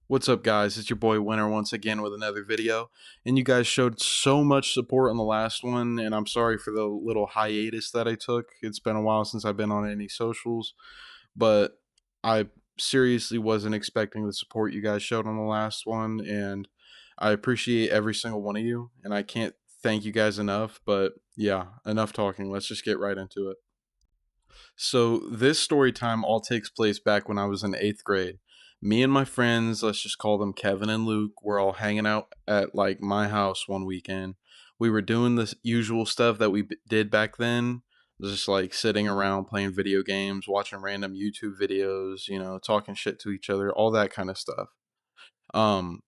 What's up, guys? It's your boy Winner once again with another video. And you guys showed so much support on the last one, and I'm sorry for the little hiatus that I took. It's been a while since I've been on any socials, but I seriously wasn't expecting the support you guys showed on the last one, and I appreciate every single one of you, and I can't thank you guys enough. But yeah, enough talking. Let's just get right into it. So this story time all takes place back when I was in 8th grade. Me and my friends, let's just call them Kevin and Luke, were all hanging out at like my house one weekend. We were doing the usual stuff that we did back then, just like sitting around playing video games, watching random YouTube videos, talking shit to each other, all that kind of stuff.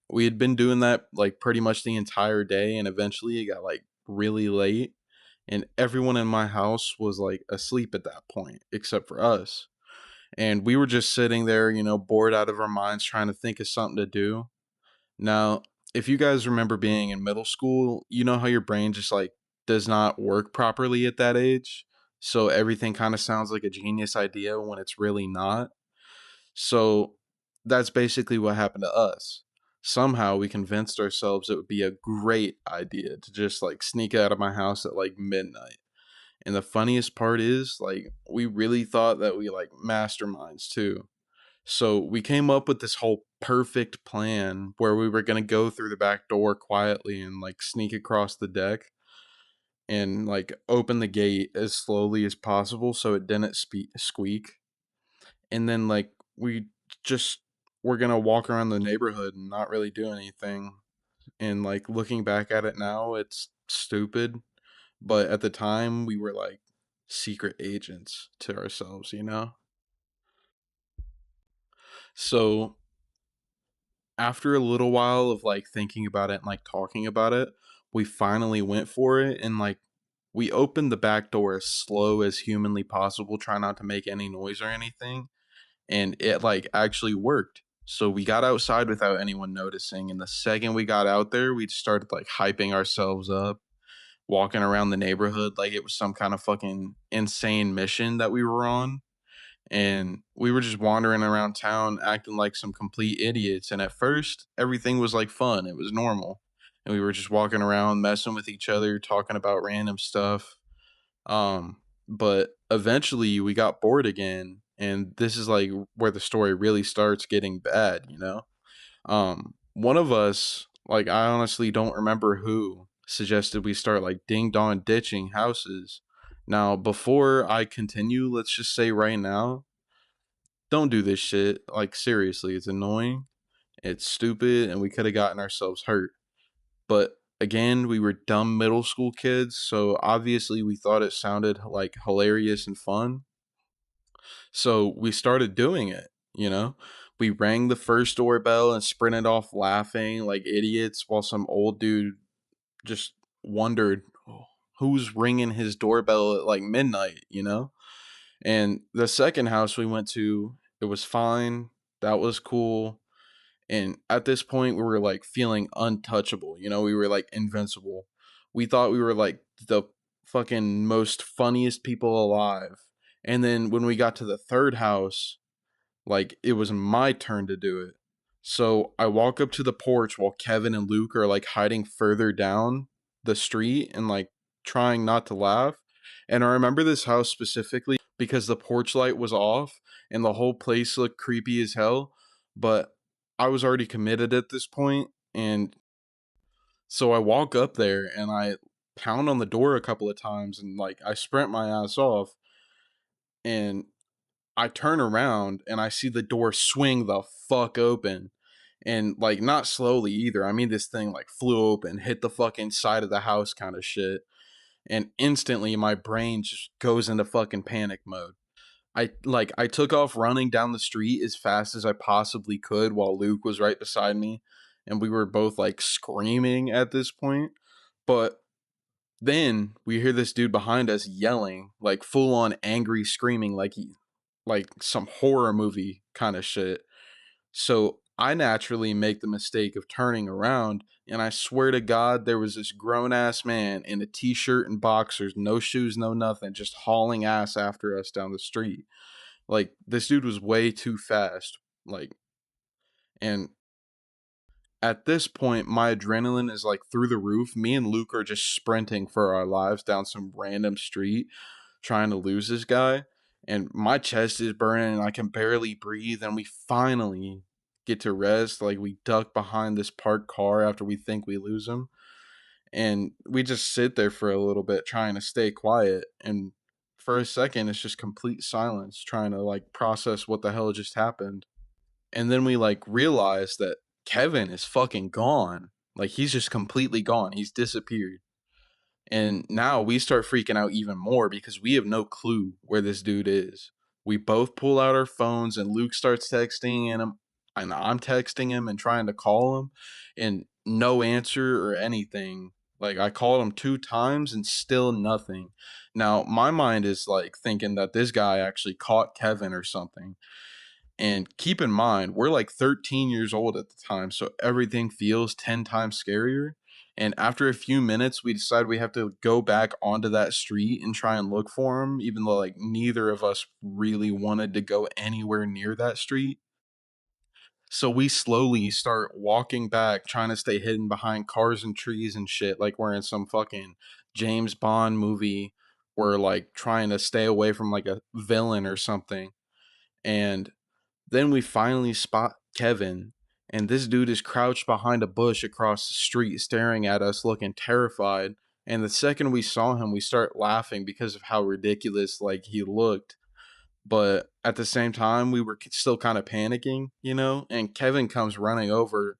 We had been doing that like pretty much the entire day, and eventually it got like really late, and everyone in my house was like asleep at that point except for us. And we were just sitting there, bored out of our minds, trying to think of something to do. Now, if you guys remember being in middle school, you know how your brain just like does not work properly at that age. So everything kind of sounds like a genius idea when it's really not. So that's basically what happened to us. Somehow we convinced ourselves it would be a great idea to just like sneak out of my house at like midnight. And the funniest part is, like, we really thought that we like masterminds too. So we came up with this whole perfect plan where we were gonna go through the back door quietly and like sneak across the deck and like open the gate as slowly as possible so it didn't squeak. And then like we just were gonna walk around the neighborhood and not really do anything. And like looking back at it now, it's stupid, but at the time we were like secret agents to ourselves. So after a little while of like thinking about it and like talking about it, we finally went for it, and like we opened the back door as slow as humanly possible, try not to make any noise or anything, and it like actually worked. So we got outside without anyone noticing, and the second we got out there, we started like hyping ourselves up, walking around the neighborhood like it was some kind of fucking insane mission that we were on. And we were just wandering around town acting like some complete idiots. And at first, everything was like fun, it was normal. And we were just walking around, messing with each other, talking about random stuff. But eventually, we got bored again. And this is like where the story really starts getting bad. One of us, like, I honestly don't remember who, suggested we start like ding dong ditching houses. Now, before I continue, let's just say right now, don't do this shit. Like, seriously, it's annoying, it's stupid, and we could have gotten ourselves hurt. But again, we were dumb middle school kids, so obviously we thought it sounded like hilarious and fun. So we started doing it. We rang the first doorbell and sprinted off laughing like idiots while some old dude just wondered, "Oh, who's ringing his doorbell at like midnight?" And the second house we went to, it was fine. That was cool. And at this point, we were like feeling untouchable. We were like invincible. We thought we were like the fucking most funniest people alive. And then when we got to the third house, like it was my turn to do it. So I walk up to the porch while Kevin and Luke are like hiding further down the street and like trying not to laugh. And I remember this house specifically because the porch light was off and the whole place looked creepy as hell. But I was already committed at this point, and so I walk up there and I pound on the door a couple of times and like I sprint my ass off, and I turn around and I see the door swing the fuck open. And like not slowly either. I mean this thing like flew open, hit the fucking side of the house kind of shit. And instantly my brain just goes into fucking panic mode. I took off running down the street as fast as I possibly could while Luke was right beside me, and we were both like screaming at this point. But then we hear this dude behind us yelling, like full on angry screaming, like some horror movie kind of shit. So I naturally make the mistake of turning around, and I swear to God, there was this grown ass man in a t shirt and boxers, no shoes, no nothing, just hauling ass after us down the street. Like, this dude was way too fast. Like, and At this point, my adrenaline is like through the roof. Me and Luke are just sprinting for our lives down some random street trying to lose this guy. And my chest is burning and I can barely breathe. And we finally get to rest. Like we duck behind this parked car after we think we lose him. And we just sit there for a little bit trying to stay quiet. And for a second, it's just complete silence, trying to like process what the hell just happened. And then we like realize that Kevin is fucking gone. Like he's just completely gone. He's disappeared. And now we start freaking out even more because we have no clue where this dude is. We both pull out our phones and Luke starts texting him and I'm texting him and trying to call him and no answer or anything. Like I called him 2 times and still nothing. Now my mind is like thinking that this guy actually caught Kevin or something. And keep in mind, we're like 13 years old at the time, so everything feels 10 times scarier. And after a few minutes, we decide we have to go back onto that street and try and look for him, even though like neither of us really wanted to go anywhere near that street. So we slowly start walking back, trying to stay hidden behind cars and trees and shit, like we're in some fucking James Bond movie. We're like trying to stay away from like a villain or something. And then we finally spot Kevin, and this dude is crouched behind a bush across the street, staring at us, looking terrified. And the second we saw him, we start laughing because of how ridiculous like he looked. But at the same time, we were still kind of panicking, you know. And Kevin comes running over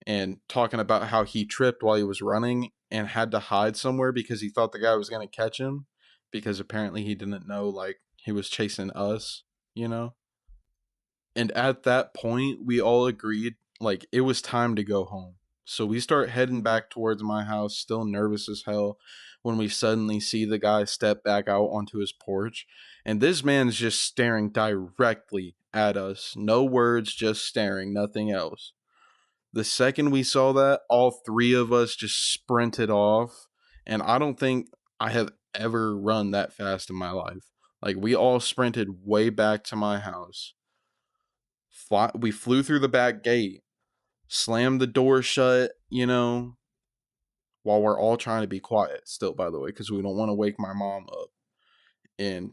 and talking about how he tripped while he was running and had to hide somewhere because he thought the guy was gonna catch him because apparently he didn't know like he was chasing us, you know. And at that point, we all agreed like it was time to go home. So we start heading back towards my house, still nervous as hell, when we suddenly see the guy step back out onto his porch. And this man's just staring directly at us. No words, just staring, nothing else. The second we saw that, all three of us just sprinted off. And I don't think I have ever run that fast in my life. Like, we all sprinted way back to my house. We flew through the back gate, slammed the door shut, you know, while we're all trying to be quiet still, by the way, because we don't want to wake my mom up. And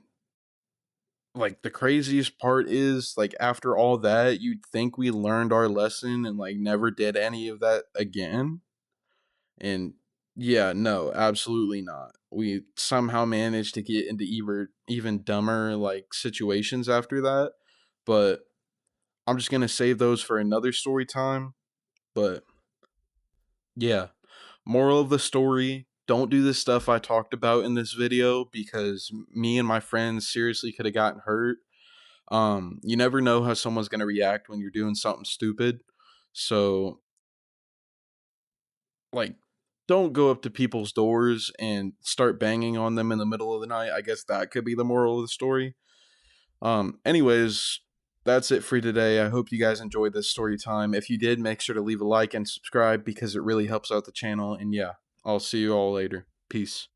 like the craziest part is like after all that, you'd think we learned our lesson and like never did any of that again. And yeah, no, absolutely not. We somehow managed to get into even dumber like situations after that. But I'm just gonna save those for another story time. But yeah, moral of the story, don't do the stuff I talked about in this video because me and my friends seriously could have gotten hurt. You never know how someone's going to react when you're doing something stupid. So, like, don't go up to people's doors and start banging on them in the middle of the night. I guess that could be the moral of the story. Anyways, that's it for today. I hope you guys enjoyed this story time. If you did, make sure to leave a like and subscribe because it really helps out the channel. And yeah, I'll see you all later. Peace.